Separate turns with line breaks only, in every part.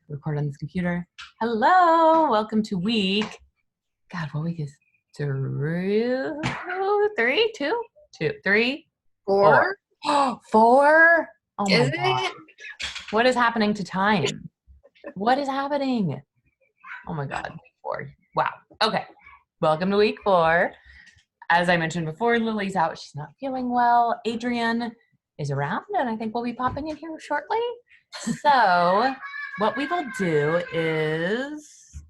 Record on this computer. Hello, welcome to week. God, what week is three, four. Oh, four. Oh my God. What is happening to time? What is happening? Oh my God. 4. Wow. Okay. Welcome to week 4. As I mentioned before, Lily's out. She's not feeling well. Adrian is around, and I think we'll be popping in here shortly. So what we will do is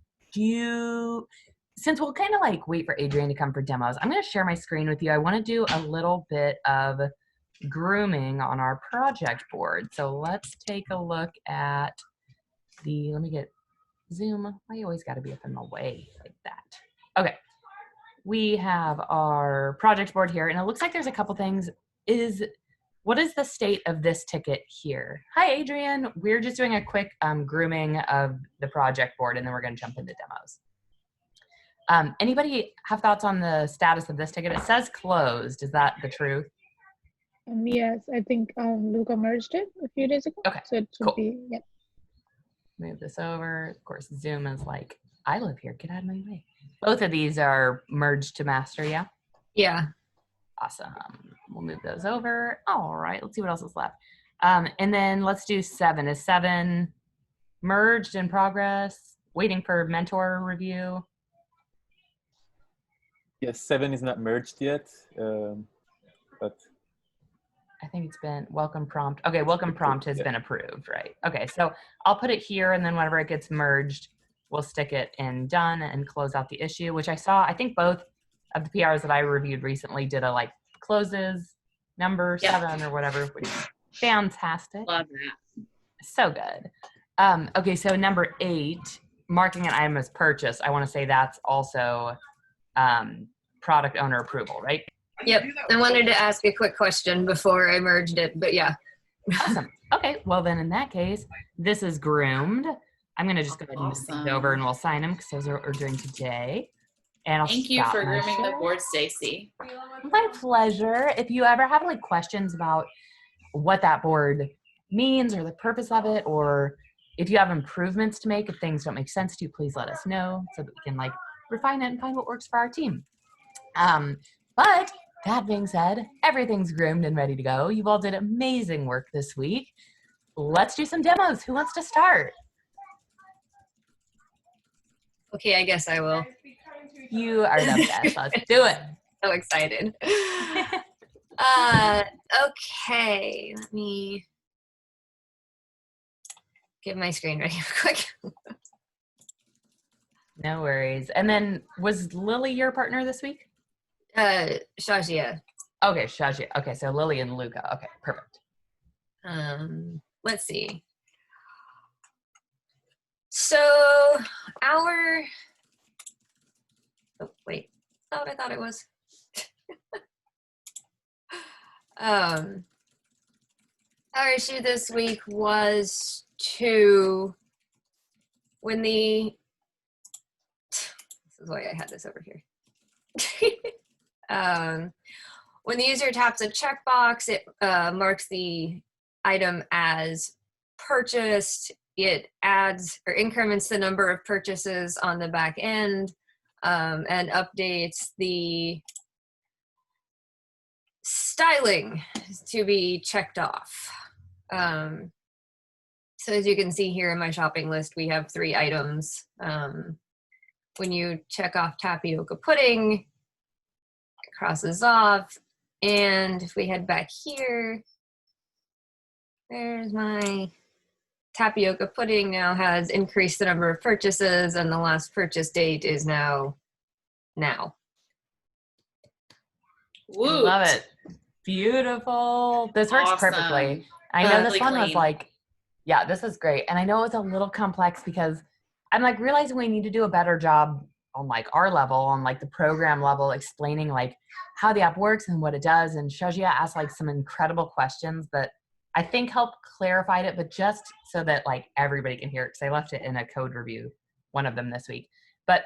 since we'll kind of like wait for Adrian to come for demos, I'm going to share my screen with you. I want to do a little bit of grooming on our project board. So let's take a look at let me get Zoom. Why you always got to be up in the way like that? Okay. We have our project board here, and it looks like there's a couple things. What is the state of this ticket here? Hi, Adrian. We're just doing a quick grooming of the project board, and then we're going to jump into demos. Anybody have thoughts on the status of this ticket? It says closed. Is that the truth?
Yes, I think Luca merged it a few days ago.
Okay,
so it should be, yeah.
Move this over. Of course, Zoom is like, I live here. Get out of my way. Both of these are merged to master, yeah?
Yeah.
Awesome. We'll move those over. All right, let's see what else is left. And then let's do 7. Is 7 merged in progress? Waiting for mentor review?
Yes, 7 is not merged yet, but
I think it's been welcome prompt. Okay, welcome prompt has been approved, right? Okay, so I'll put it here, and then whenever it gets merged, we'll stick it in done and close out the issue, which I saw, I think both of the PRs that I reviewed recently did a like closes number 7 or whatever, which is fantastic.
Love that.
So good. Okay, so number 8, marking an item as purchased. I want to say that's also product owner approval, right?
Yep. I wanted to ask a quick question before I merged it, but yeah.
Awesome. Okay, well then in that case, this is groomed. I'm going to just go ahead and move these over and we'll sign them because those are during today. And I'll
Thank you for grooming the board, Stacy.
My pleasure. If you ever have like questions about what that board means or the purpose of it, or if you have improvements to make, if things don't make sense to you, please let us know so that we can like refine it and find what works for our team. But that being said, everything's groomed and ready to go. You all did amazing work this week. Let's do some demos. Who wants to start?
Okay, I guess I will.
You are the best. Let's do it.
So excited. Okay, let me get my screen ready real quick.
No worries. And then was Lily your partner this week?
Shajia.
Okay, Shajia. Okay, so Lily and Luca. Okay, perfect.
Let's see. So oh wait, oh, I thought it was. Our issue this week was this is why I had this over here. When the user taps a checkbox, it marks the item as purchased. It adds or increments the number of purchases on the back end and updates the styling to be checked off. So as you can see here in my shopping list, we have 3 items. When you check off tapioca pudding, it crosses off. And if we head back here, there's my tapioca pudding now has increased the number of purchases, and the last purchase date is now.
Woo.
Love it. Beautiful. This works perfectly. I know this one was like, yeah, this is great. And I know it's a little complex because I'm like realizing we need to do a better job on like our level, on like the program level, explaining like how the app works and what it does. And Shajia asked like some incredible questions that I think helped clarify it, but just so that like everybody can hear it, because I left it in a code review, one of them this week. But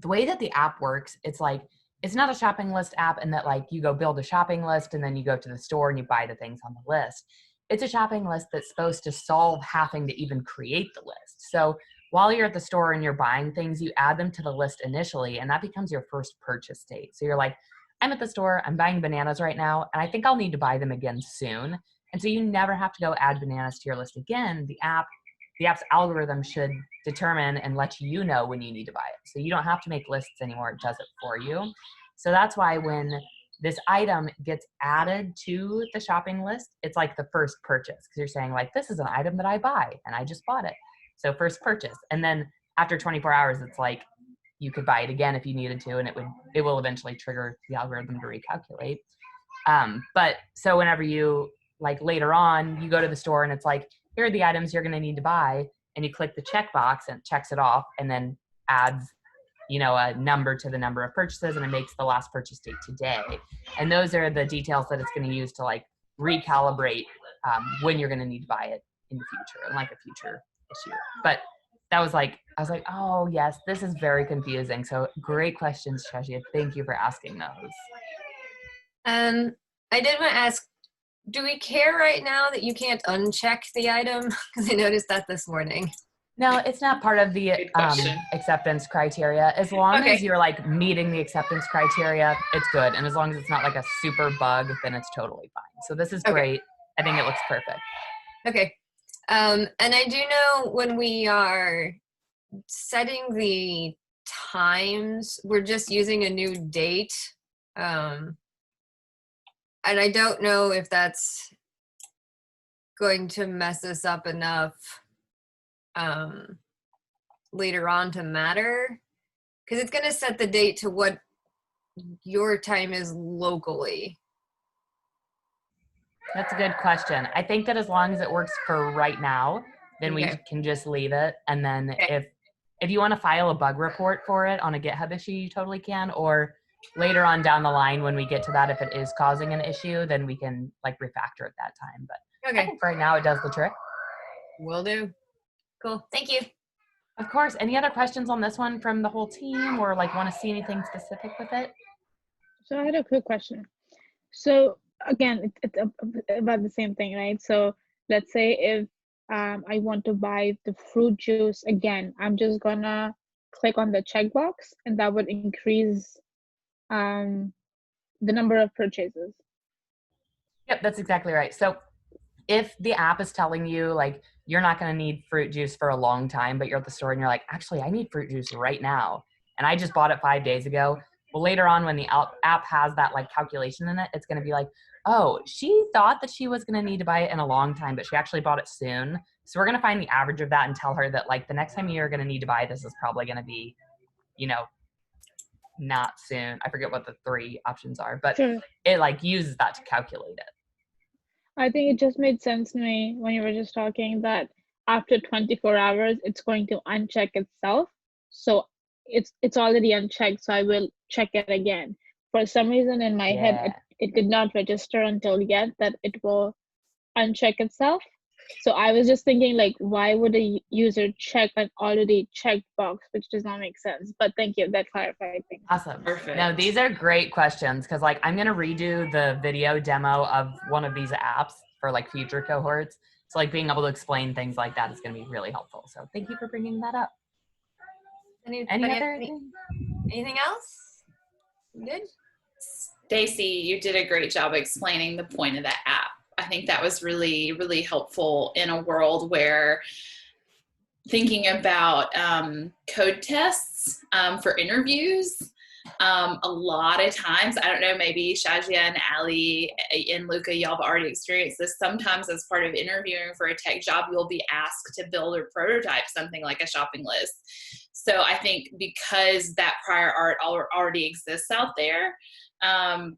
the way that the app works, it's like, it's not a shopping list app in that like you go build a shopping list and then you go to the store and you buy the things on the list. it's a shopping list that's supposed to solve having to even create the list. So while you're at the store and you're buying things, you add them to the list initially, and that becomes your first purchase date. So you're like, I'm at the store, I'm buying bananas right now, and I think I'll need to buy them again soon. And so you never have to go add bananas to your list again. The app's algorithm should determine and let you know when you need to buy it. So you don't have to make lists anymore, it does it for you. So that's why when this item gets added to the shopping list, it's like the first purchase, because you're saying like, this is an item that I buy and I just bought it. So first purchase. And then after 24 hours, it's like you could buy it again if you needed to, and it will eventually trigger the algorithm to recalculate. But so whenever you, like later on, you go to the store and it's like, here are the items you're gonna need to buy, and you click the checkbox and it checks it off and then adds, a number to the number of purchases, and it makes the last purchase date today. And those are the details that it's gonna use to like recalibrate when you're gonna need to buy it in the future, and like a future issue. But that was like, I was like, oh yes, this is very confusing. So great questions, Shashia. Thank you for asking those.
I did want to ask, do we care right now that you can't uncheck the item? Because I noticed that this morning.
No, it's not part of the
Good question.
acceptance criteria. As long
Okay.
as you're like meeting the acceptance criteria, it's good. And as long as it's not like a super bug, then it's totally fine. So this is
Okay.
great. I think it looks perfect.
Okay. And I do know when we are setting the times, we're just using a new date. And I don't know if that's going to mess us up enough later on to matter, because it's going to set the date to what your time is locally.
That's a good question. I think that as long as it works for right now, then we
Okay.
can just leave it. And then
Okay.
if you want to file a bug report for it on a GitHub issue, you totally can. Or later on down the line, when we get to that, if it is causing an issue, then we can like refactor at that time. But I
Okay.
think for right now, it does the trick.
Will do. Cool. Thank you.
Of course. Any other questions on this one from the whole team, or like want to see anything specific with it?
So I had a quick question. So again, it's about the same thing, right? So let's say if I want to buy the fruit juice again, I'm just gonna click on the checkbox, and that would increase the number of purchases.
Yep, that's exactly right. So if the app is telling you like you're not going to need fruit juice for a long time, but you're at the store and you're like, actually, I need fruit juice right now, and I just bought it 5 days ago. Well, later on when the app has that like calculation in it, it's going to be like, oh, she thought that she was going to need to buy it in a long time, but she actually bought it soon. So we're going to find the average of that and tell her that like the next time you're going to need to buy this is probably going to be, not soon. I forget what the 3 options are, but
Sure.
it like uses that to calculate it.
I think it just made sense to me when you were just talking that after 24 hours, it's going to uncheck itself. So it's already unchecked, so I will check it again. For some reason in my head, it did not register until yet that it will uncheck itself. So I was just thinking like, why would a user check an already checked box, which does not make sense. But thank you, that clarified things.
Awesome.
Perfect.
No, these are great questions, because like I'm gonna redo the video demo of one of these apps for like future cohorts. So like being able to explain things like that is gonna be really helpful. So thank you for bringing that up. Anything
else? Good.
Stacy, you did a great job explaining the point of that app. I think that was really, really helpful in a world where thinking about code tests for interviews, a lot of times, I don't know, maybe Shajia and Ali and Luca, y'all have already experienced this. Sometimes as part of interviewing for a tech job, you'll be asked to build or prototype something like a shopping list. So I think because that prior art already exists out there,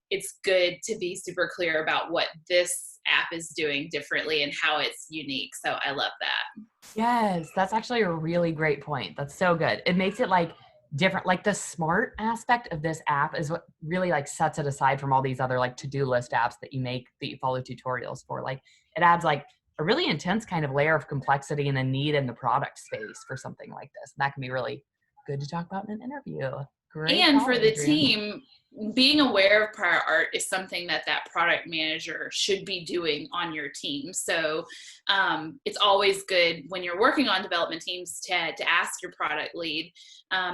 it's good to be super clear about what this app is doing differently and how it's unique. So I love that.
Yes, that's actually a really great point. That's so good. It makes it like different. Like the smart aspect of this app is what really like sets it aside from all these other like to-do list apps that you follow tutorials for. Like it adds like a really intense kind of layer of complexity and a need in the product space for something like this. And that can be really good to talk about in an interview. Great
And
call,
for the
Adrian.
team, being aware of prior art is something that product manager should be doing on your team. So it's always good when you're working on development teams to ask your product lead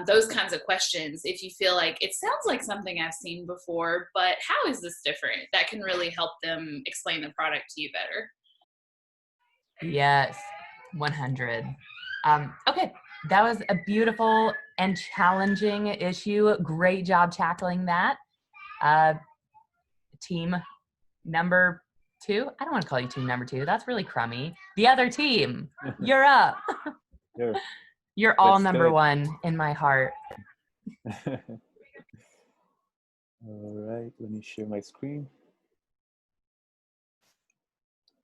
those kinds of questions. If you feel like it sounds like something I've seen before, but how is this different? That can really help them explain the product to you better.
Yes, 100. Okay, that was a beautiful and challenging issue. Great job tackling that. Team number 2. I don't want to call you team number 2. That's really crummy. The other team, you're up.
Sure.
You're all
Let's
number
go.
1 in my heart.
All right, let me share my screen.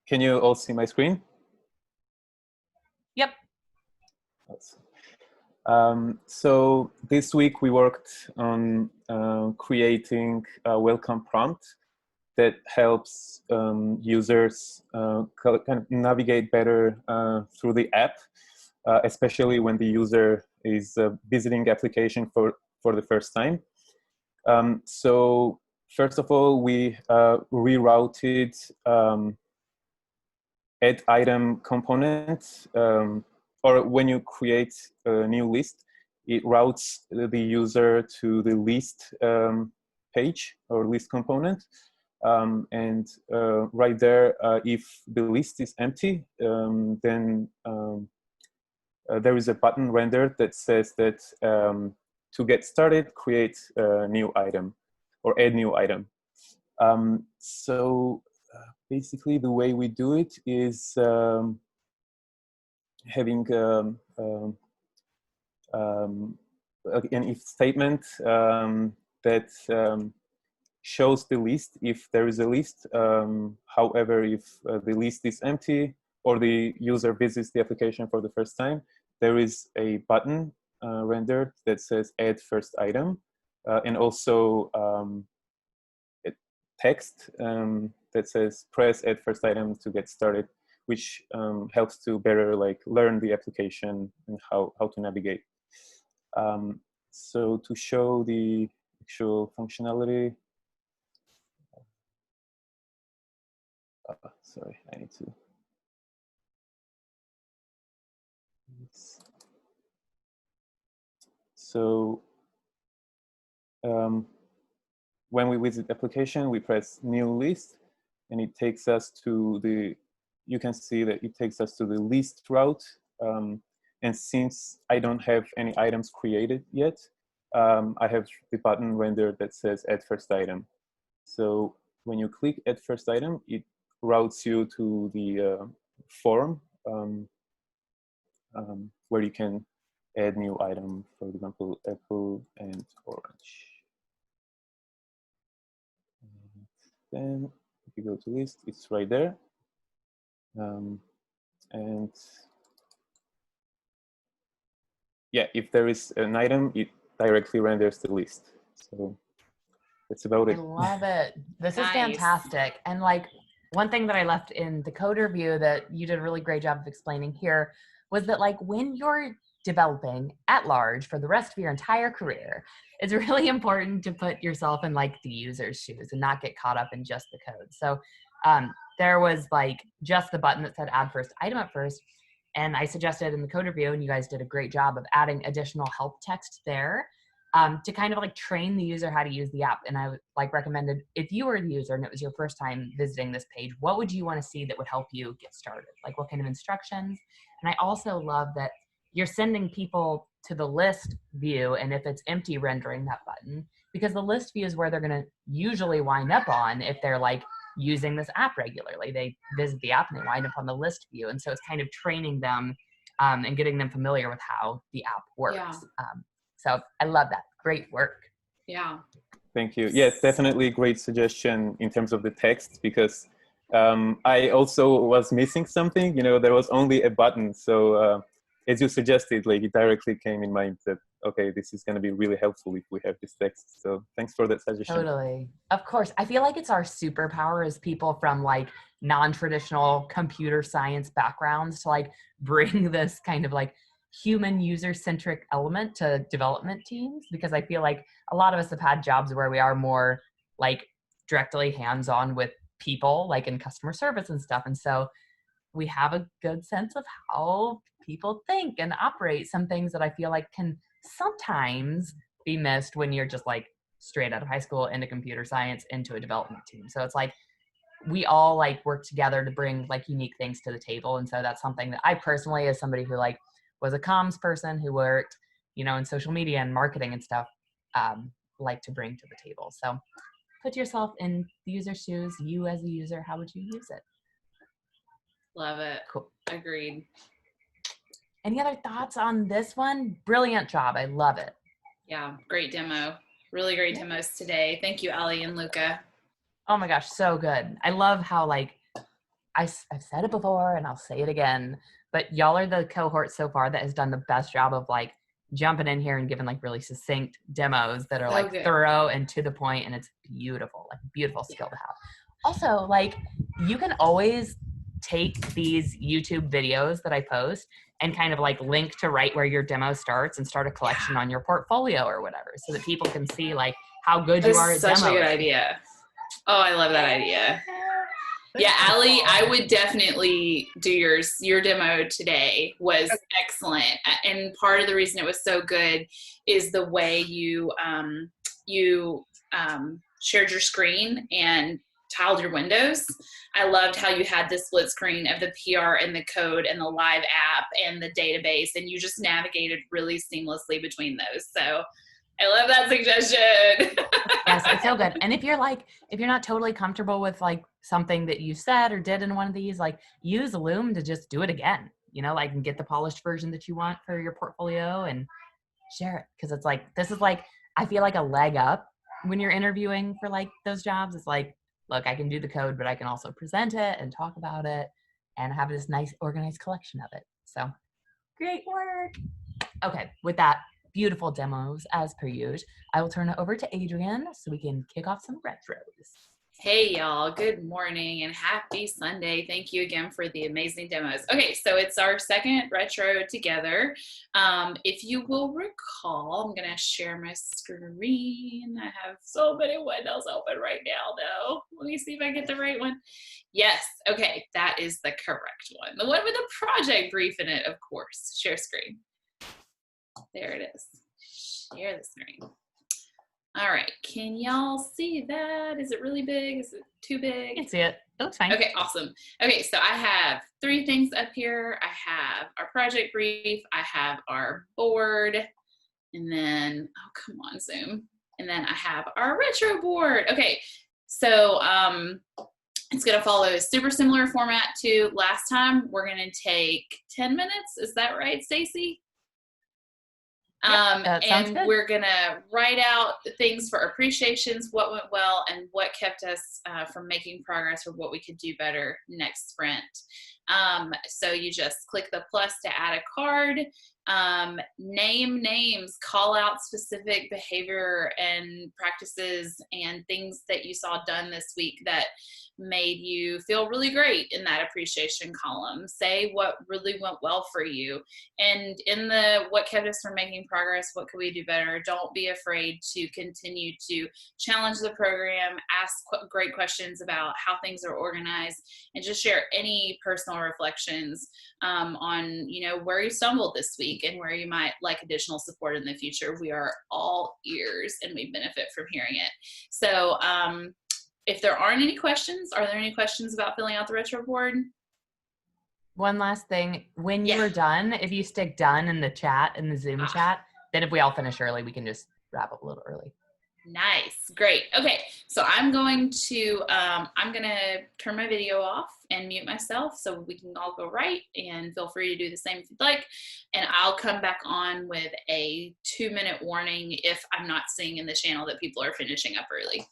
Can you all see my screen?
Yep.
Awesome. So this week we worked on creating a welcome prompt that helps users kind of navigate better through the app, especially when the user is visiting the application for the first time. So first of all, we rerouted add item component, or when you create a new list, it routes the user to the list page or list component. And right there, if the list is empty, then there is a button rendered that says that to get started, create a new item or add new item. So basically the way we do it is having an if statement that shows the list if there is a list. However, if the list is empty or the user visits the application for the first time, there is a button rendered that says add first item, and also text that says press add first item to get started, which helps to better learn the application and how to navigate. So to show the actual functionality, sorry, I need to. So when we visit application, we press new list, and it takes us to the, you can see that it takes us to the list route. And since I don't have any items created yet, I have the button rendered that says add first item. So when you click add first item, it routes you to the form where you can add new item, for example, apple and orange. Then if you go to list, it's right there. And yeah, if there is an item, it directly renders the list. So that's about it.
I love it. This is
Nice.
fantastic. And one thing that I left in the code review that you did a really great job of explaining here was that when you're developing at large for the rest of your entire career, it's really important to put yourself in the user's shoes and not get caught up in just the code. So there was just the button that said add first item at first. And I suggested in the code review, and you guys did a great job of adding additional help text there to kind of train the user how to use the app. And I recommended, if you were the user and it was your first time visiting this page, what would you want to see that would help you get started? What kind of instructions? And I also love that you're sending people to the list view, and if it's empty, rendering that button, because the list view is where they're going to usually wind up on if they're using this app regularly. They visit the app and they wind up on the list view. And so it's kind of training them and getting them familiar with how the app works.
Yeah.
So I love that. Great work.
Yeah.
Thank you. Yeah, definitely a great suggestion in terms of the text, because I also was missing something. There was only a button. So as you suggested, it directly came in mind that, okay, this is going to be really helpful if we have this text. So thanks for that suggestion.
Totally. Of course. I feel like it's our superpower as people from non-traditional computer science backgrounds to bring this kind of human user-centric element to development teams, because I feel like a lot of us have had jobs where we are more like directly hands-on with people, like in customer service and stuff. And so we have a good sense of how people think and operate, some things that I feel like can sometimes be missed when you're just like straight out of high school into computer science into a development team. So it's like we all like work together to bring like unique things to the table. And so that's something that I personally, as somebody who like was a comms person who worked, you know, in social media and marketing and stuff, like to bring to the table. So put yourself in the user's shoes. You as a user, how would you use it?
Love it.
Cool.
Agreed.
Any other thoughts on this one? Brilliant job. I love it.
Yeah, great demo. Really great demos today. Thank you, Allie and Luca.
Oh my gosh, so good. I love how like I've said it before and I'll say it again, but y'all are the cohort so far that has done the best job of like jumping in here and giving like really succinct demos that are
So
like
good.
thorough and to the point, and it's beautiful, like beautiful skill to have. Also, like you can always take these YouTube videos that I post and kind of like link to right where your demo starts and start a collection on your portfolio or whatever, so that people can see like how good you are at
Such
demos.
a good idea. Oh, I love that idea. Yeah, Allie, I would definitely do yours. Your demo today was excellent. And part of the reason it was so good is the way you shared your screen and tiled your windows. I loved how you had the split screen of the PR and the code and the live app and the database, and you just navigated really seamlessly between those. So I love that suggestion.
Yes, it's so good. And if you're not totally comfortable with like something that you said or did in one of these, like use Loom to just do it again, you know, like and get the polished version that you want for your portfolio and share it. Cause it's like, this is like, I feel like a leg up when you're interviewing for like those jobs. It's like, look, I can do the code, but I can also present it and talk about it and have this nice organized collection of it. So great work. Okay. With that, beautiful demos as per usual. I will turn it over to Adrienne so we can kick off some retros.
Hey y'all, good morning and happy Sunday. Thank you again for the amazing demos. Okay, so it's our second retro together. If you will recall, I'm gonna share my screen. I have so many windows open right now though. Let me see if I get the right one. Yes, okay, that is the correct one. The one with the project brief in it, of course. Share screen. There it is. Share the screen. All right, can y'all see that? Is it really big? Is it too big?
I can see it. It looks fine.
Okay, awesome. Okay, so I have 3 things up here. I have our project brief, I have our board, and then, oh, come on, Zoom. And then I have our retro board. Okay, so it's gonna follow a super similar format to last time. We're gonna take 10 minutes. Is that right, Stacy? And we're gonna write out things for appreciations, what went well, and what kept us from making progress, or what we could do better next sprint. So you just click the plus to add a card, name names, call out specific behavior and practices and things that you saw done this week that made you feel really great in that appreciation column. Say what really went well for you. And in the what kept us from making progress, what could we do better? Don't be afraid to continue to challenge the program, ask great questions about how things are organized, and just share any personal reflections on, you know, where you stumbled this week and where you might like additional support in the future. We are all ears and we benefit from hearing it. So if there aren't any questions, are there any questions about filling out the retro board?
One last thing, when you are done, if you stick done in the chat, in the Zoom chat, then if we all finish early, we can just wrap up a little early.
Nice, great. Okay, so I'm going to turn my video off and mute myself so we can all go right, and feel free to do the same if you'd like. And I'll come back on with a 2-minute warning if I'm not seeing in the channel that people are finishing up early.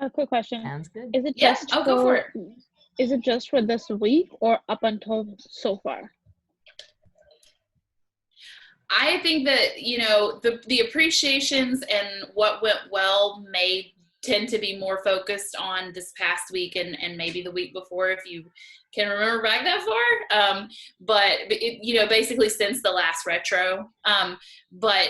A quick question.
Sounds good.
Is it
Yeah,
just
I'll go for it.
Is it just for this week or up until so far?
I think that, you know, the appreciations and what went well may tend to be more focused on this past week and maybe the week before, if you can remember back that far. But it, basically since the last retro. But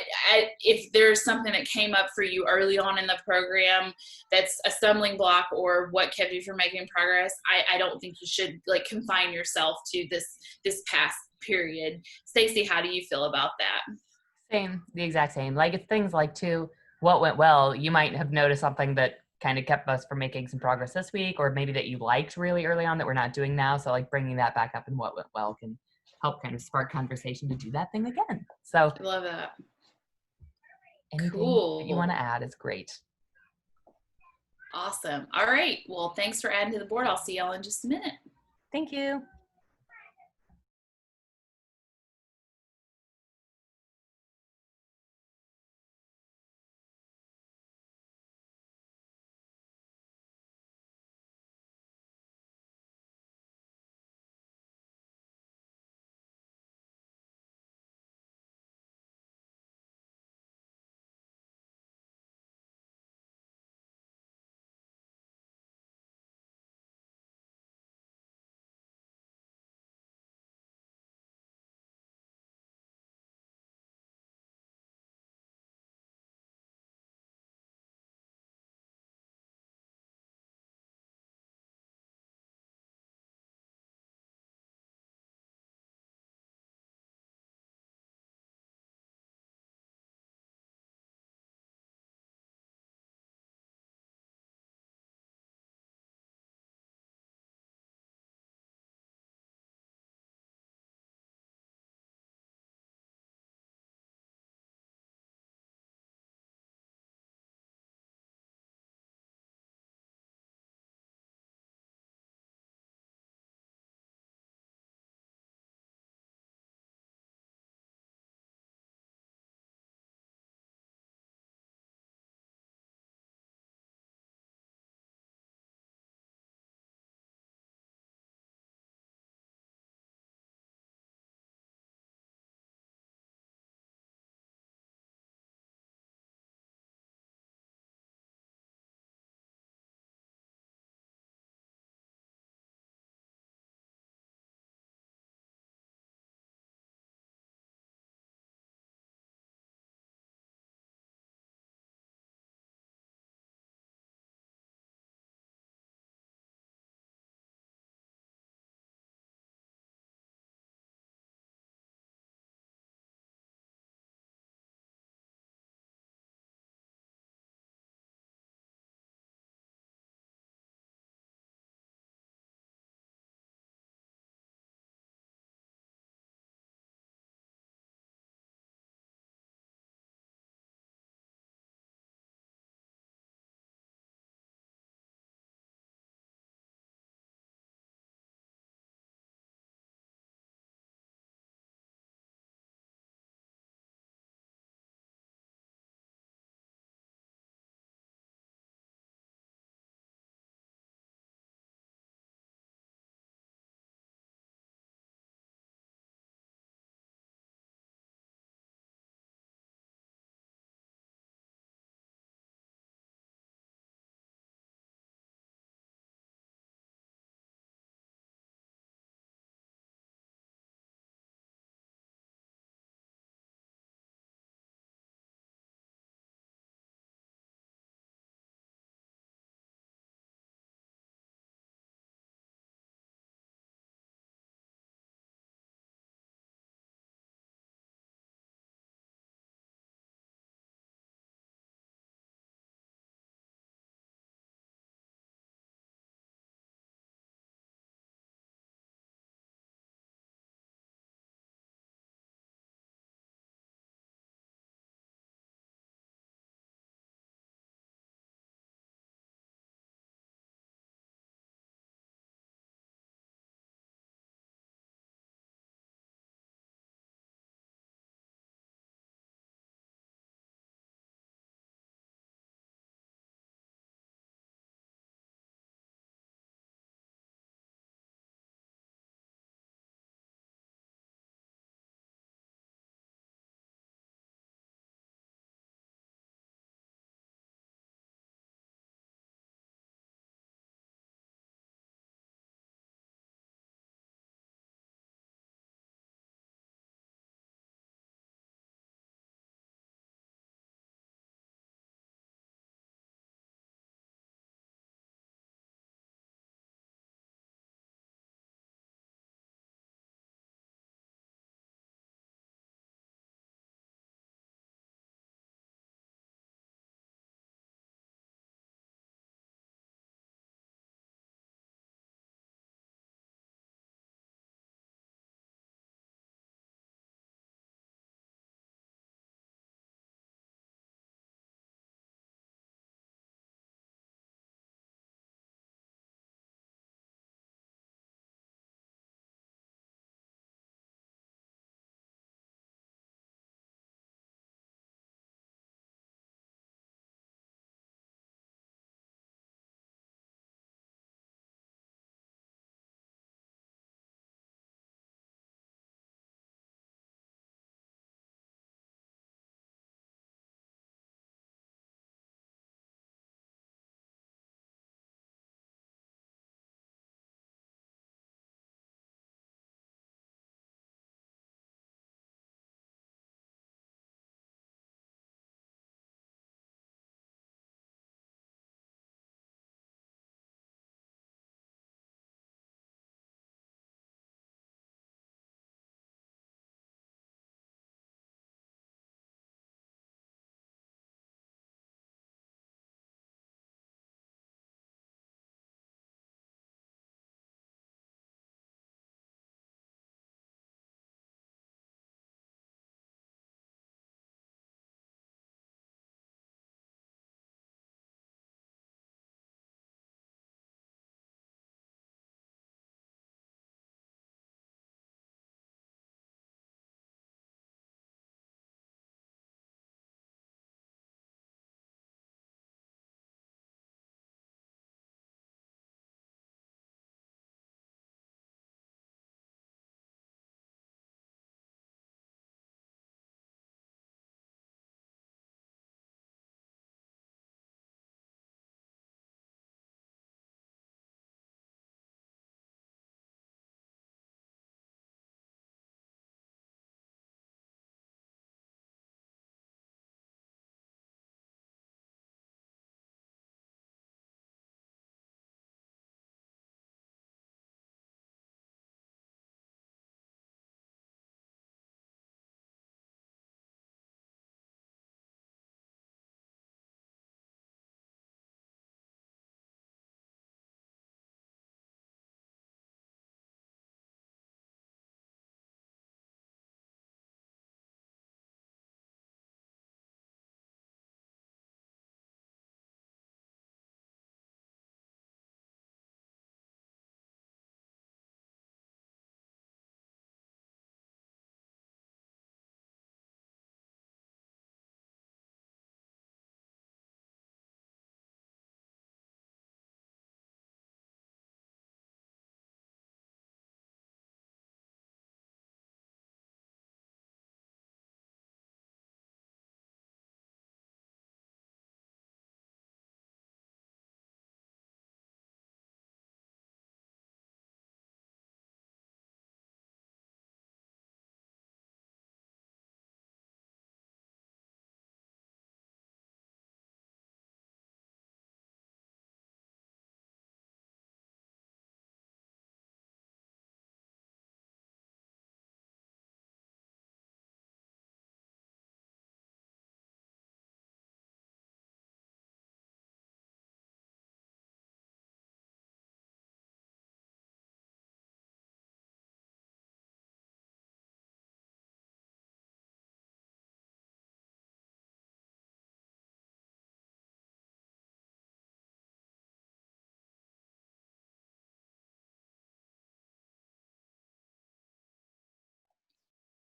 if there's something that came up for you early on in the program that's a stumbling block or what kept you from making progress, I don't think you should like confine yourself to this past period. Stacy, how do you feel about that?
Same, the exact same. Like it's things like too, what went well, you might have noticed something that kind of kept us from making some progress this week, or maybe that you liked really early on that we're not doing now. So like bringing that back up and what went well can help kind of spark conversation to do that thing again. So
I love that.
anything
Cool.
that you want to add is great.
Awesome. All right. Well, thanks for adding to the board. I'll see y'all in just a minute.
Thank you.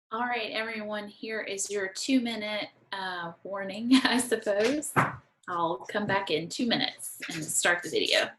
All right, everyone, here is your 2-minute warning, I suppose. I'll come back in 2 minutes and start the video.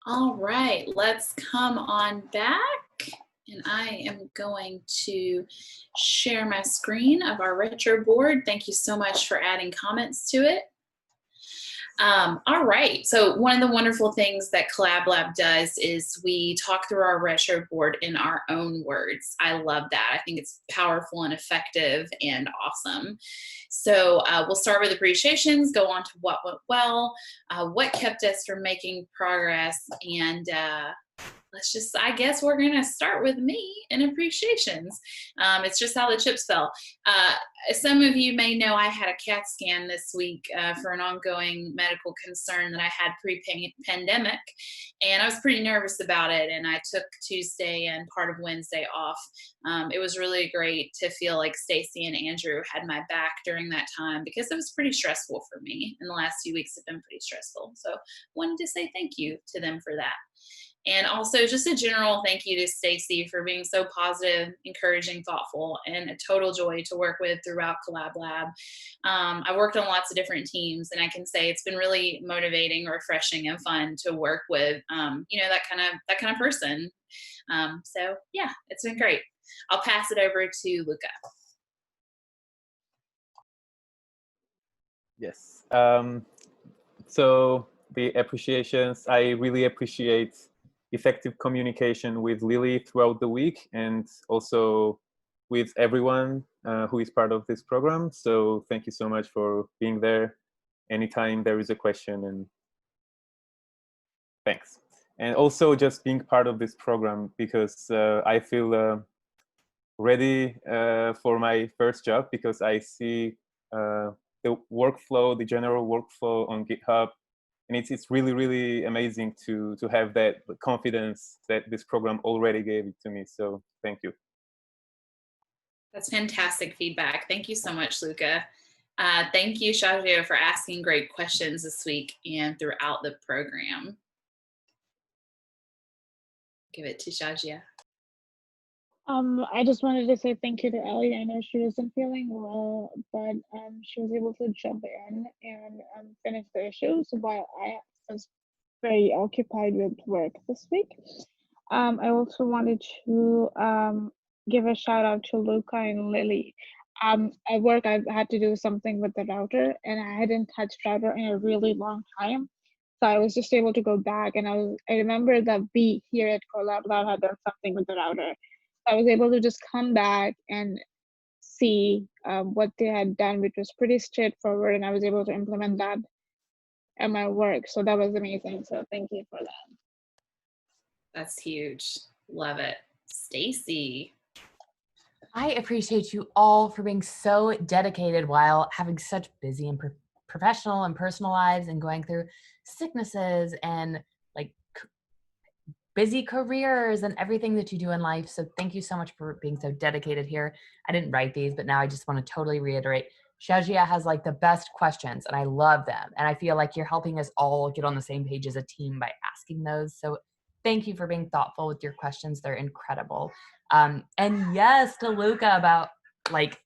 All right, let's come on back. And I am going to share my screen of our retro board. Thank you so much for adding comments to it. All right, so one of the wonderful things that Collab Lab does is we talk through our retro board in our own words. I love that. I think it's powerful and effective and awesome. So we'll start with appreciations, go on to what went well, what kept us from making progress, and I guess we're gonna start with me and appreciations. It's just how the chips fell. Some of you may know I had a CAT scan this week for an ongoing medical concern that I had pre-pandemic, and I was pretty nervous about it, and I took Tuesday and part of Wednesday off. It was really great to feel like Stacy and Andrew had my back during that time because it was pretty stressful for me, and the last few weeks have been pretty stressful. So wanted to say thank you to them for that. And also just a general thank you to Stacy for being so positive, encouraging, thoughtful, and a total joy to work with throughout Collab Lab. I worked on lots of different teams, and I can say it's been really motivating, refreshing, and fun to work with, that kind of person. So yeah, it's been great. I'll pass it over to Luca.
Yes. So the appreciations, I really appreciate effective communication with Lily throughout the week and also with everyone who is part of this program. So thank you so much for being there anytime there is a question, and thanks. And also just being part of this program because I feel ready for my first job because I see the workflow, the general workflow on GitHub. And it's really, really amazing to have that confidence that this program already gave it to me. So thank you.
That's fantastic feedback. Thank you so much, Luca. Thank you, Shajia, for asking great questions this week and throughout the program. Give it to Shajia.
I just wanted to say thank you to Ellie. I know she wasn't feeling well, but she was able to jump in and finish the issues while I was very occupied with work this week. I also wanted to give a shout out to Luca and Lily. At work, I had to do something with the router, and I hadn't touched router in a really long time. So I was just able to go back, and I remember that B here at Collab Lab had done something with the router. I was able to just come back and see what they had done, which was pretty straightforward, and I was able to implement that at my work. So that was amazing. So thank you for that.
That's huge. Love it. Stacy.
I appreciate you all for being so dedicated while having such busy and professional and personal lives and going through sicknesses and like busy careers and everything that you do in life. So thank you so much for being so dedicated here. I didn't write these, but now I just want to totally reiterate. Shazia has like the best questions and I love them. And I feel like you're helping us all get on the same page as a team by asking those. So thank you for being thoughtful with your questions. They're incredible. And yes, to Luca about like,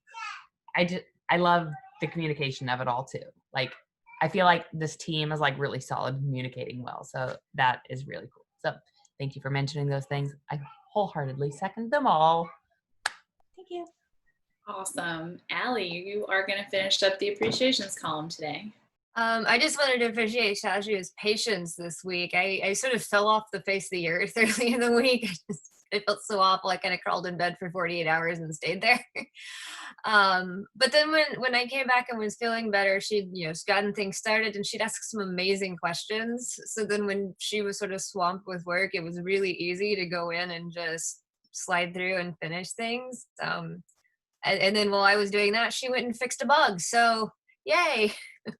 I love the communication of it all too. Like, I feel like this team is like really solid communicating well. So that is really cool. So thank you for mentioning those things. I wholeheartedly second them all. Thank you.
Awesome. Allie, you are going to finish up the appreciations column today.
I just wanted to appreciate Shajia's patience this week. I sort of fell off the face of the earth early in the week. I felt so awful. I kind of crawled in bed for 48 hours and stayed there. But then when I came back and was feeling better, she'd gotten things started and she'd ask some amazing questions. So then when she was sort of swamped with work, it was really easy to go in and just slide through and finish things. And then while I was doing that, she went and fixed a bug. So yay. It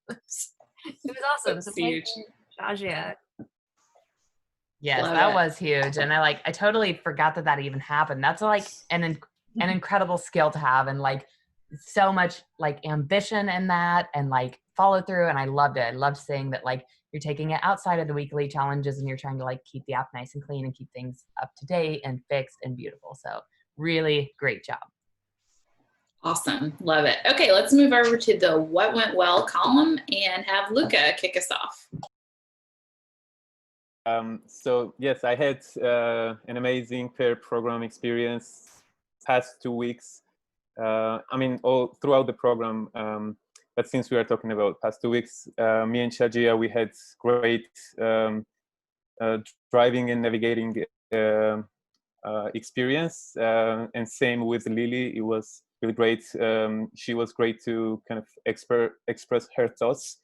was awesome. So thank you, Shajia.
Yes,
Love
that
it.
was huge. And I totally forgot that even happened. That's like an incredible skill to have, and like so much like ambition in that and like follow through. And I loved it. I loved seeing that like you're taking it outside of the weekly challenges and you're trying to like keep the app nice and clean and keep things up to date and fixed and beautiful. So really great job.
Awesome. Love it. Okay, let's move over to the what went well column and have Luca kick us off.
So yes, I had an amazing pair program experience past 2 weeks. I mean, all throughout the program, but since we are talking about past 2 weeks, me and Shajia, we had great driving and navigating experience, and same with Lily. It was really great. She was great to kind of express her thoughts.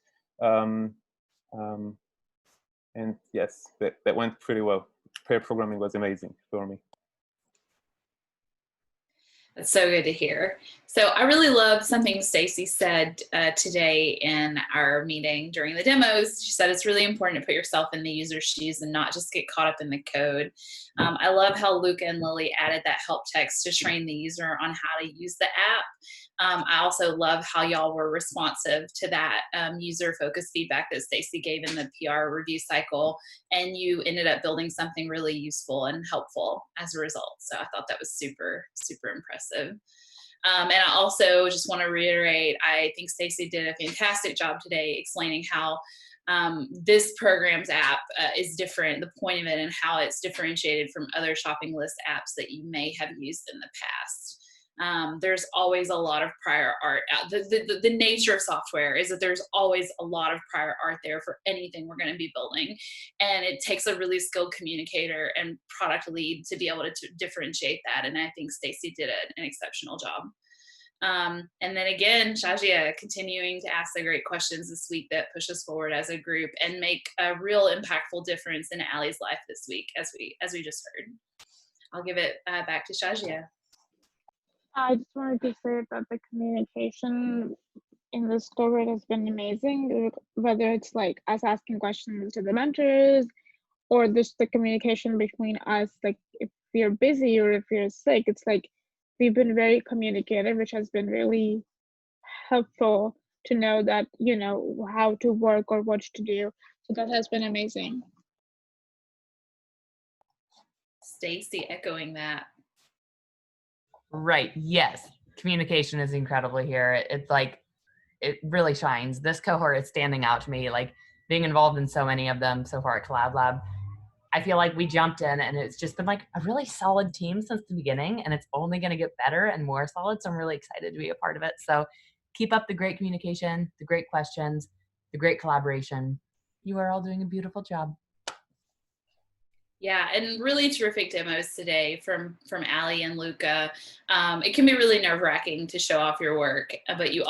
And yes, that went pretty well. Pair programming was amazing for me.
That's so good to hear. So I really loved something Stacy said today in our meeting during the demos. She said it's really important to put yourself in the user's shoes and not just get caught up in the code. I love how Luca and Lily added that help text to train the user on how to use the app. I also love how y'all were responsive to that user-focused feedback that Stacy gave in the PR review cycle, and you ended up building something really useful and helpful as a result. So I thought that was super, super impressive. And I also just want to reiterate, I think Stacy did a fantastic job today explaining how this program's app is different, the point of it, and how it's differentiated from other shopping list apps that you may have used in the past. There's always a lot of prior art. The nature of software is that there's always a lot of prior art there for anything we're going to be building. And it takes a really skilled communicator and product lead to be able to differentiate that. And I think Stacy did an exceptional job. And then again, Shajia continuing to ask the great questions this week that push us forward as a group and make a real impactful difference in Allie's life this week, as we just heard. I'll give it back to Shajia.
I just wanted to say that the communication in this cohort has been amazing, whether it's like us asking questions to the mentors or just the communication between us, like if we're busy or if we're sick, it's like we've been very communicative, which has been really helpful to know that, how to work or what to do. So that has been amazing.
Stacy echoing that.
Right. Yes. Communication is incredible here. It's like, it really shines. This cohort is standing out to me, like being involved in so many of them so far at Collab Lab. I feel like we jumped in and it's just been like a really solid team since the beginning, and it's only going to get better and more solid. So I'm really excited to be a part of it. So keep up the great communication, the great questions, the great collaboration. You are all doing a beautiful job.
Yeah, and really terrific demos today from Allie and Luca. It can be really nerve-wracking to show off your work, but you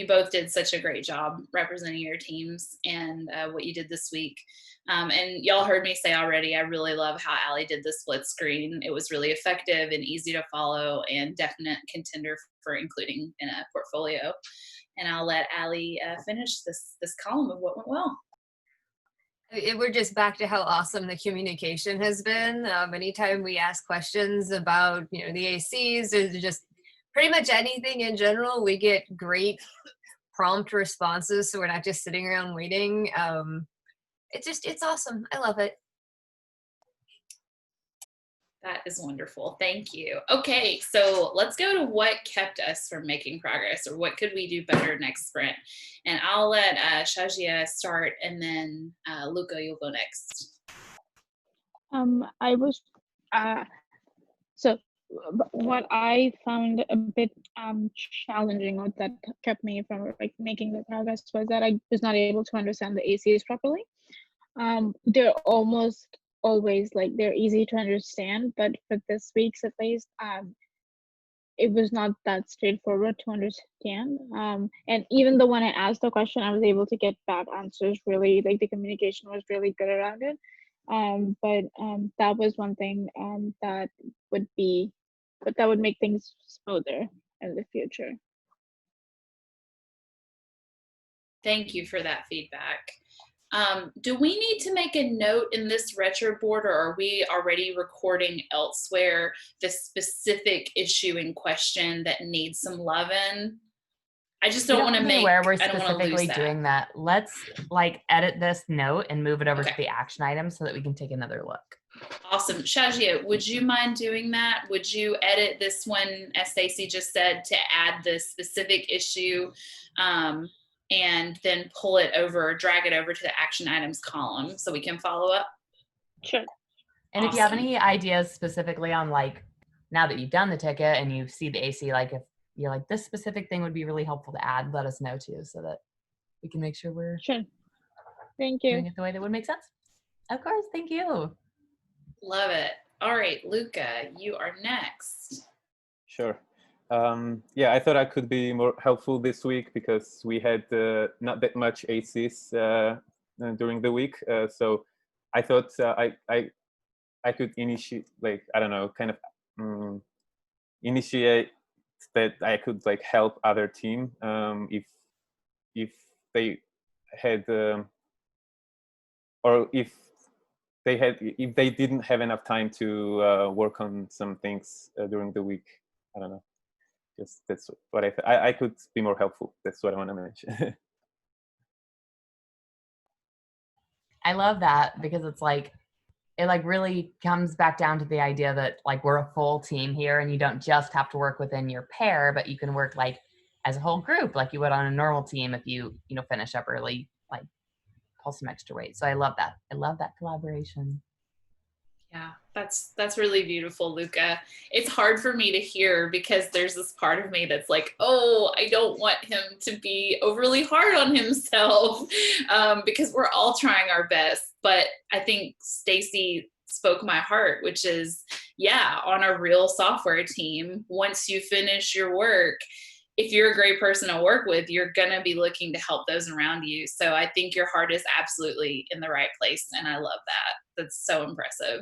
both did such a great job representing your teams and what you did this week. And y'all heard me say already, I really love how Allie did the split screen. It was really effective and easy to follow and definite contender for including in a portfolio. and I'll let Allie finish this column of what went well.
We're just back to how awesome the communication has been. Anytime we ask questions about, the ACs or just pretty much anything in general, we get great prompt responses. So we're not just sitting around waiting. It's awesome. I love it.
That is wonderful. Thank you. Okay, so let's go to what kept us from making progress, or what could we do better next sprint? And I'll let Shazia start, and then Luca, you'll go next.
I was so what I found a bit challenging, or that kept me from like making the progress, was that I was not able to understand the ACs properly. They're almost always like they're easy to understand, but for this week's at least, it was not that straightforward to understand. And even though when I asked the question, I was able to get back answers. Really, like the communication was really good around it. But that was one thing that would make things smoother in the future.
Thank you for that feedback. Do we need to make a note in this retro board, or are we already recording elsewhere the specific issue in question that needs some love in? I just don't want to make
where we're specifically doing that. Let's like edit this note and move it over to the action item so that we can take another look.
Awesome. Shazia, would you mind doing that? Would you edit this one, as Stacy just said, to add the specific issue, and then pull it over, drag it over to the action items column so we can follow up?
Sure.
And if you have any ideas specifically on like, now that you've done the ticket and you see the AC, like if you're like, this specific thing would be really helpful to add, let us know too, so that we can make sure we're
sure. Thank you.
doing it the way that would make sense. Of course, thank you.
Love it. All right, Luca, you are next.
Sure. Yeah, I thought I could be more helpful this week because we had not that much ACs during the week. So I thought I could initiate, like, I don't know, kind of initiate that I could like help other team if they had or if they didn't have enough time to work on some things during the week. I don't know. Just that's what I could be more helpful. That's what I want to mention.
I love that because it's like, it like really comes back down to the idea that like we're a full team here and you don't just have to work within your pair, but you can work like as a whole group, like you would on a normal team if you finish up early, like pull some extra weight. So I love that. I love that collaboration.
Yeah, that's really beautiful, Luca. It's hard for me to hear because there's this part of me that's like, oh, I don't want him to be overly hard on himself, because we're all trying our best. But I think Stacy spoke my heart, which is, yeah, on a real software team, once you finish your work, if you're a great person to work with, you're going to be looking to help those around you. So I think your heart is absolutely in the right place. And I love that. That's so impressive.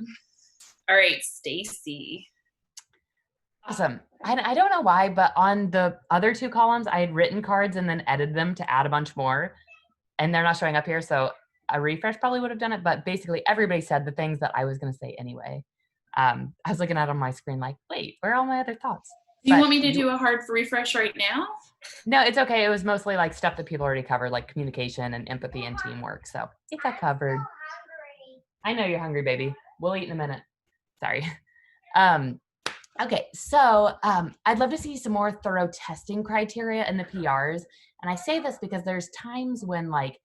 All right, Stacy.
Awesome. I don't know why, but on the other two columns, I had written cards and then edited them to add a bunch more. And they're not showing up here. So a refresh probably would have done it. But basically, everybody said the things that I was going to say anyway. I was looking at it on my screen like, wait, where are all my other thoughts?
Do you want me to do a hard refresh right now?
No, it's okay. It was mostly like stuff that people already covered, like communication and empathy and teamwork. So it got covered. I know you're hungry, baby. We'll eat in a minute. Sorry. Okay, so I'd love to see some more thorough testing criteria in the PRs. And I say this because there's times when like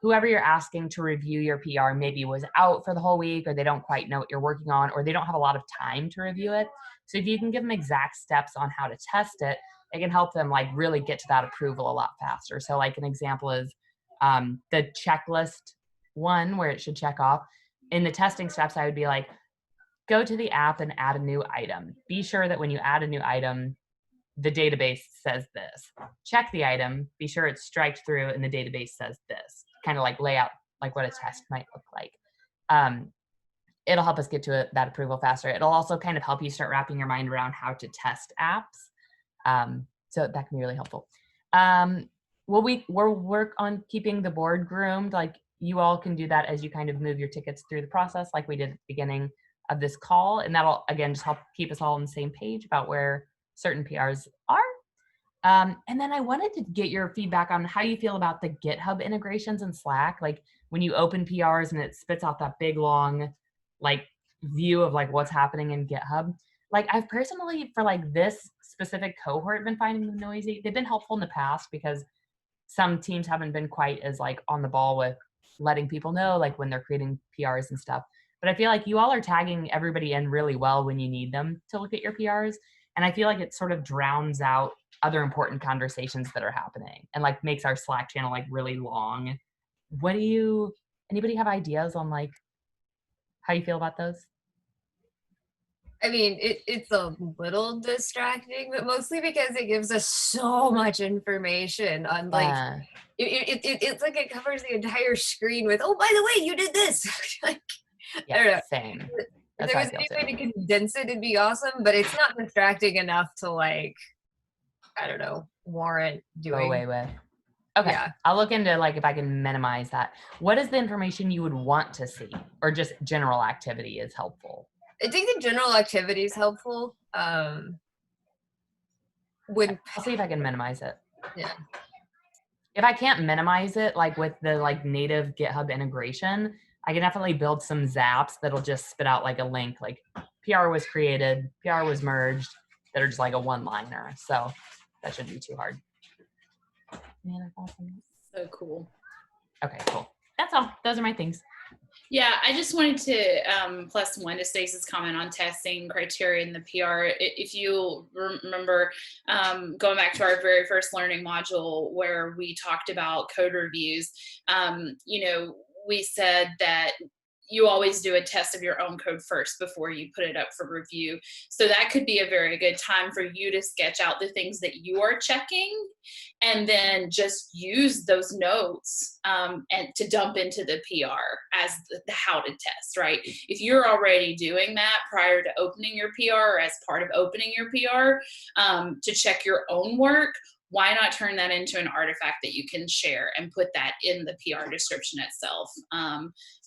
whoever you're asking to review your PR maybe was out for the whole week, or they don't quite know what you're working on, or they don't have a lot of time to review it. So if you can give them exact steps on how to test it, it can help them like really get to that approval a lot faster. So like an example is the checklist one where it should check off. In the testing steps, I would be like, go to the app and add a new item. Be sure that when you add a new item, the database says this. Check the item, be sure it's striked through and the database says this. Kind of like lay out like what a test might look like. It'll help us get to that approval faster. It'll also kind of help you start wrapping your mind around how to test apps. So that can be really helpful. we'll work on keeping the board groomed. Like you all can do that as you kind of move your tickets through the process, like we did at the beginning of this call. And that'll, again, just help keep us all on the same page about where certain PRs are. And then I wanted to get your feedback on how you feel about the GitHub integrations in Slack. Like when you open PRs and it spits out that big, long, like view of like what's happening in GitHub. Like I've personally, for like this specific cohort, been finding them noisy. They've been helpful in the past because some teams haven't been quite as like on the ball with letting people know like when they're creating PRs and stuff. But I feel like you all are tagging everybody in really well when you need them to look at your PRs. And I feel like it sort of drowns out other important conversations that are happening and like makes our Slack channel like really long. Anybody have ideas on like how you feel about those?
I mean, it's a little distracting, but mostly because it gives us so much information on like, it's like it covers the entire screen with, oh, by the way, you did this. Like, I don't know.
Same.
If there was any way to condense it, it'd be awesome, but it's not distracting enough to like, I don't know, warrant doing.
Go away with. Okay, yeah. I'll look into like if I can minimize that. What is the information you would want to see, or just general activity is helpful?
I think the general activity is helpful.
I'll see if I can minimize it.
Yeah.
If I can't minimize it, like with the like native GitHub integration, I can definitely build some zaps that'll just spit out like a link, like PR was created, PR was merged, that are just like a one-liner. So that shouldn't be too hard.
So cool.
Okay, cool. That's all. Those are my things.
Yeah, I just wanted to plus one to Stacey's comment on testing criteria in the PR. If you remember going back to our very first learning module where we talked about code reviews, we said that you always do a test of your own code first before you put it up for review. So that could be a very good time for you to sketch out the things that you are checking and then just use those notes and to dump into the PR as the how to test, right? If you're already doing that prior to opening your PR or as part of opening your PR to check your own work, why not turn that into an artifact that you can share and put that in the PR description itself?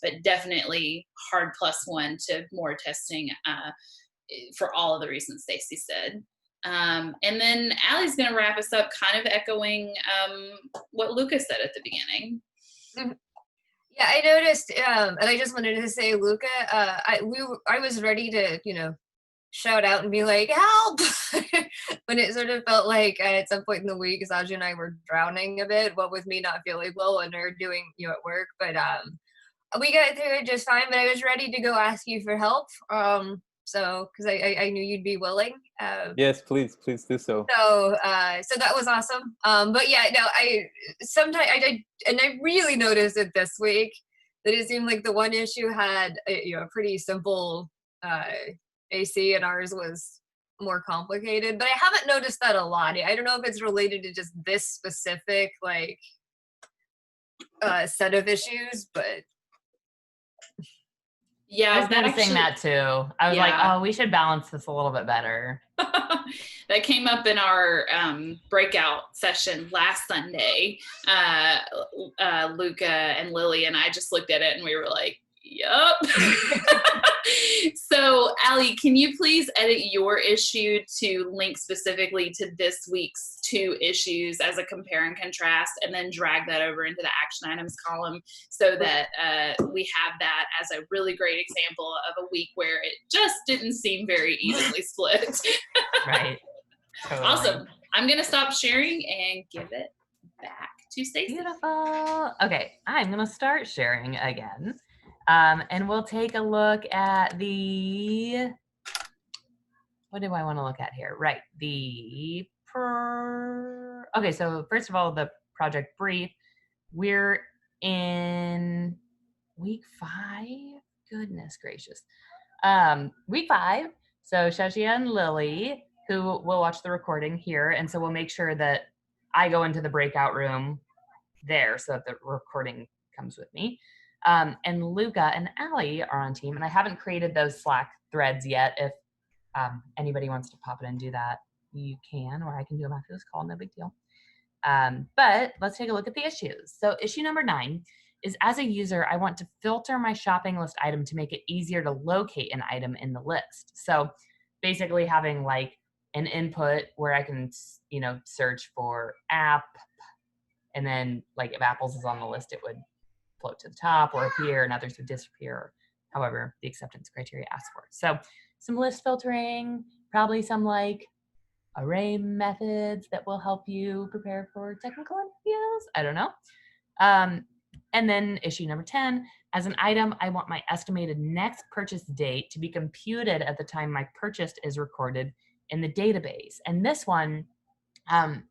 But definitely hard +1 to more testing for all of the reasons Stacey said. And then Allie's going to wrap us up, kind of echoing what Luca said at the beginning.
Yeah, I noticed, and I just wanted to say, Luca, I was ready to, shout out and be like, help! When it sort of felt like at some point in the week, Sajid and I were drowning a bit, what with me not feeling well and her doing, at work. But we got through it just fine, but I was ready to go ask you for help. So, because I knew you'd be willing.
Yes, please do so.
So that was awesome. But yeah, no, I really noticed it this week that it seemed like the one issue had a pretty simple AC and ours was more complicated. But I haven't noticed that a lot. I don't know if it's related to just this specific like set of issues, but.
Yeah,
I was noticing that too. I was like, oh, we should balance this a little bit better.
That came up in our breakout session last Sunday. Luca and Lily and I just looked at it and we were like, yup. So, Allie, can you please edit your issue to link specifically to this week's 2 issues as a compare and contrast, and then drag that over into the action items column so that we have that as a really great example of a week where it just didn't seem very evenly split.
Right. Totally.
Awesome. I'm going to stop sharing and give it back to Stacey.
Beautiful. Okay, I'm going to start sharing again. And we'll take a look at what do I want to look at here? Right, okay, so first of all, the project brief. We're in week 5. Goodness gracious. Week 5. So Shashia and Lily, who will watch the recording here, and so we'll make sure that I go into the breakout room there so that the recording comes with me. And Luca and Allie are on team, and I haven't created those Slack threads yet. If anybody wants to pop in and do that, you can, or I can do them after this call, no big deal. But let's take a look at the issues. So issue number 9 is, as a user, I want to filter my shopping list item to make it easier to locate an item in the list. So basically having like an input where I can, you know, search for app, and then like if apples is on the list, it would float to the top or appear, and others would disappear, however the acceptance criteria asks for. So some list filtering, probably some like array methods that will help you prepare for technical interviews. I don't know. And then issue number 10, as an item, I want my estimated next purchase date to be computed at the time my purchase is recorded in the database. And this one, I've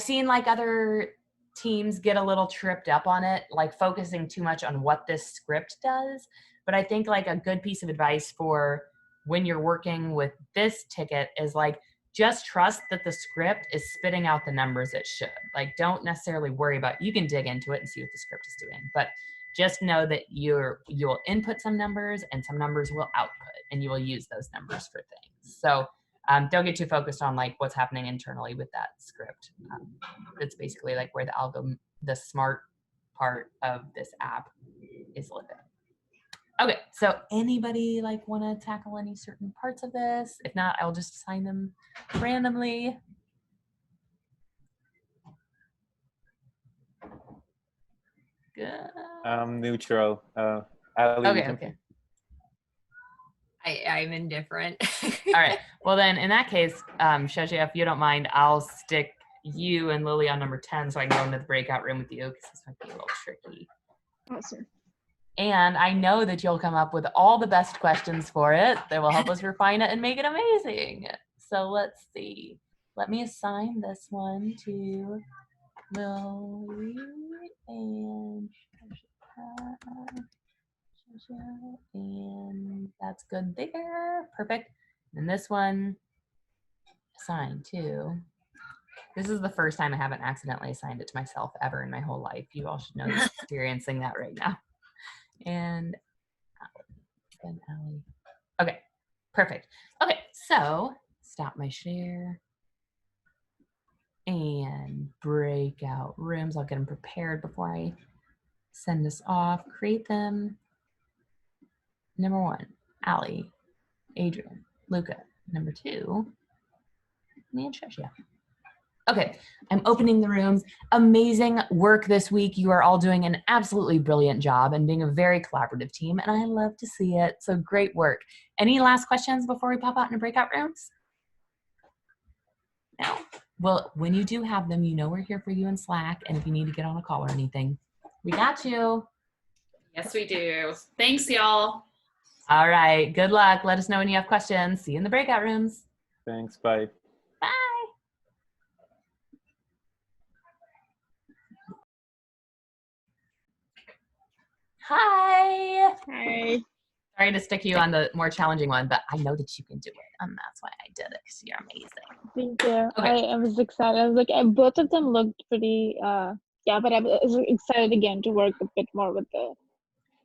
seen like other teams get a little tripped up on it, like focusing too much on what this script does. But I think like a good piece of advice for when you're working with this ticket is like, just trust that the script is spitting out the numbers it should. Like, don't necessarily worry about, you can dig into it and see what the script is doing, but just know that you'll input some numbers and some numbers will output, and you will use those numbers for things. So don't get too focused on like what's happening internally with that script. It's basically like where the algorithm, the smart part of this app is living. Okay, so anybody like want to tackle any certain parts of this? If not, I'll just assign them randomly. Good.
Neutral. Ali,
Okay.
I'm indifferent.
All right. Well, then in that case, Shashia, if you don't mind, I'll stick you and Lily on number 10 so I can go into the breakout room with you, because this might be a little tricky.
Awesome.
And I know that you'll come up with all the best questions for it that will help us refine it and make it amazing. So let's see. Let me assign this one to Lily and and that's good there. Perfect. And this one assigned to. This is the first time I haven't accidentally assigned it to myself ever in my whole life. You all should know you're experiencing that right now. And Ali. Okay, perfect. Okay, so stop my share and breakout rooms. I'll get them prepared before I send this off. Create them. Number 1, Ali, Adrian, Luca. Number 2, me and Shashia. Okay, I'm opening the rooms. Amazing work this week. You are all doing an absolutely brilliant job and being a very collaborative team, and I love to see it. So great work. Any last questions before we pop out into breakout rooms? No? Well, when you do have them, you know we're here for you in Slack, and if you need to get on a call or anything, we got you.
Yes, we do. Thanks, y'all.
All right, good luck. Let us know when you have questions. See you in the breakout rooms.
Thanks. Bye.
Bye. Hi.
Hi.
Sorry to stick you on the more challenging one, but I know that you can do it, and that's why I did it, because you're amazing.
Thank you.
Okay.
I was excited. I was like, both of them looked pretty, yeah, but I was excited again to work a bit more with the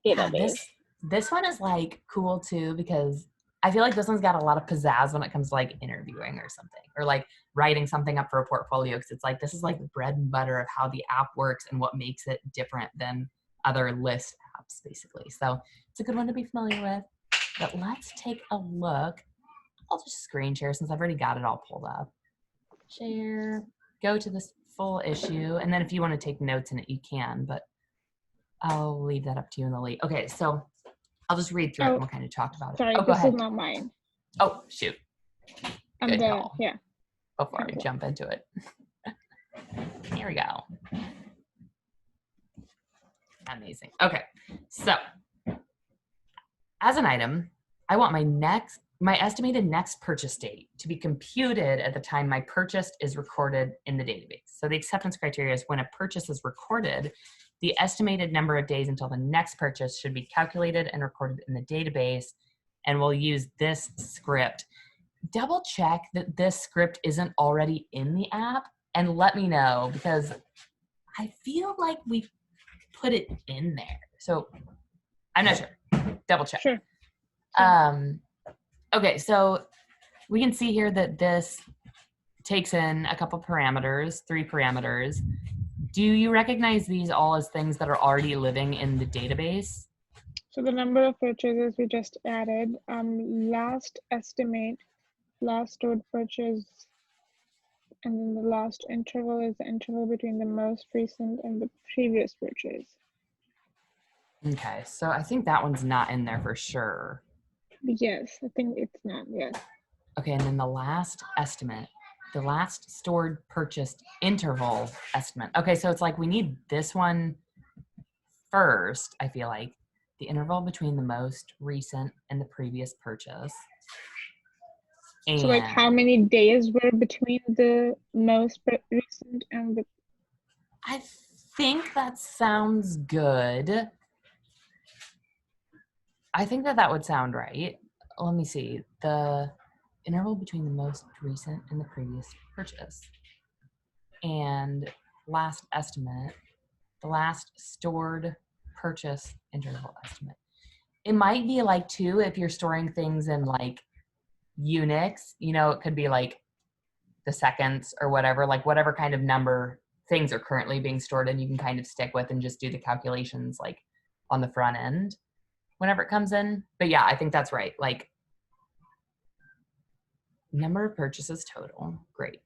database.
This one is like cool too, because I feel like this one's got a lot of pizzazz when it comes to like interviewing or something, or like writing something up for a portfolio, because it's like, this is like the bread and butter of how the app works and what makes it different than other list apps, basically. So it's a good one to be familiar with. But let's take a look. I'll just screen share since I've already got it all pulled up. Share, go to this full issue, and then if you want to take notes in it, you can, but I'll leave that up to you and Lily. Okay, so I'll just read through it and we'll kind of talk about it.
Sorry,
oh, go
this
ahead.
is not mine.
Oh, shoot. Good call.
Yeah.
Before I jump into it. Here we go. Amazing. Okay, so as an item, I want my estimated next purchase date to be computed at the time my purchase is recorded in the database. So the acceptance criteria is when a purchase is recorded, the estimated number of days until the next purchase should be calculated and recorded in the database, and we'll use this script. Double check that this script isn't already in the app and let me know, because I feel like we put it in there. So I'm not sure. Double check.
Sure.
Okay, so we can see here that this takes in a couple parameters, 3 parameters. Do you recognize these all as things that are already living in the database?
So the number of purchases we just added, last estimate, last stored purchase, and then the last interval is the interval between the most recent and the previous purchase.
Okay, so I think that one's not in there for sure.
Yes, I think it's not, yes.
Okay, and then the last estimate, the last stored purchased interval estimate. Okay, so it's like we need this one first, I feel like. The interval between the most recent and the previous purchase.
So like how many days were between the most recent and the...
I think that sounds good. I think that would sound right. Let me see. The interval between the most recent and the previous purchase. And last estimate, the last stored purchase interval estimate. It might be like too, if you're storing things in like Unix, you know, it could be like the seconds or whatever, like whatever kind of number things are currently being stored in, you can kind of stick with and just do the calculations like on the front end whenever it comes in. But yeah, I think that's right. Like number of purchases total, great.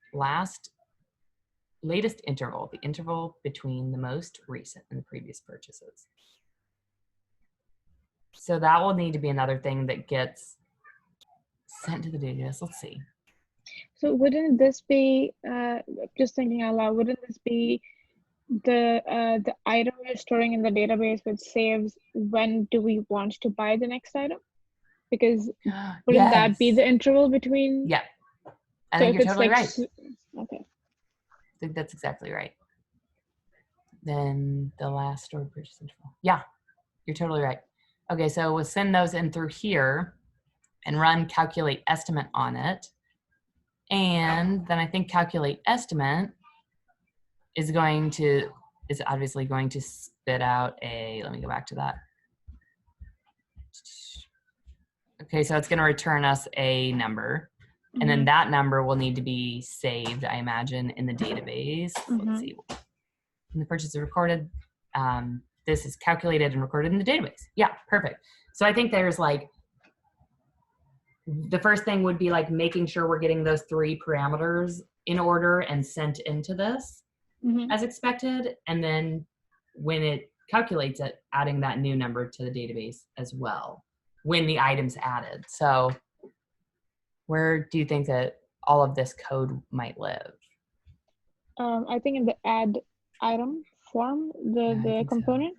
Latest interval, the interval between the most recent and the previous purchases. So that will need to be another thing that gets sent to the database. Let's see.
So wouldn't this be, just thinking out loud, wouldn't this be the item we're storing in the database which saves when do we want to buy the next item? Because wouldn't that be the interval between?
Yeah, I think you're totally right.
Okay.
I think that's exactly right. Then the last stored purchase interval. Yeah, you're totally right. Okay, so we'll send those in through here and run calculate estimate on it. And then I think calculate estimate is obviously going to spit out let me go back to that. Okay, so it's going to return us a number. And then that number will need to be saved, I imagine, in the database. Let's see. When the purchase is recorded, this is calculated and recorded in the database. Yeah, perfect. So I think there's like, the first thing would be like making sure we're getting those 3 parameters in order and sent into this as expected. And then when it calculates it, adding that new number to the database as well when the item's added. So where do you think that all of this code might live?
I think in the add item form, the component,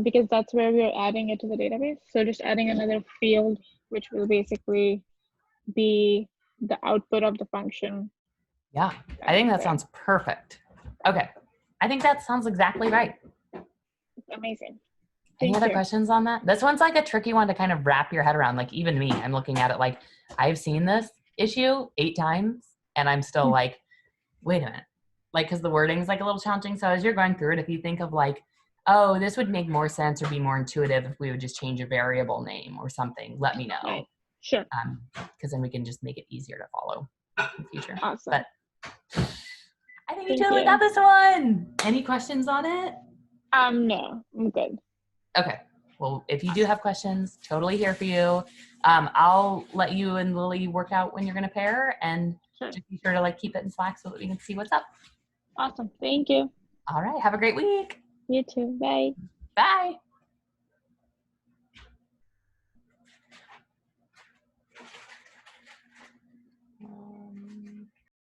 because that's where we're adding it to the database. So just adding another field, which will basically be the output of the function.
Yeah, I think that sounds perfect. Okay, I think that sounds exactly right.
Amazing.
Any other questions on that? This one's like a tricky one to kind of wrap your head around. Like even me, I'm looking at it like I've seen this issue 8 times and I'm still like, wait a minute. Like, cause the wording's like a little challenging. So as you're going through it, if you think of like, oh, this would make more sense or be more intuitive if we would just change a variable name or something, let me know.
Right. Sure.
Cause then we can just make it easier to follow in the future.
Awesome.
But I think you totally got this one. Any questions on it?
No, I'm good.
Okay. Well, if you do have questions, totally here for you. I'll let you and Lily work out when you're going to pair and just be sure to like keep it in Slack so that we can see what's up.
Awesome. Thank you.
All right. Have a great week.
You too. Bye.
Bye.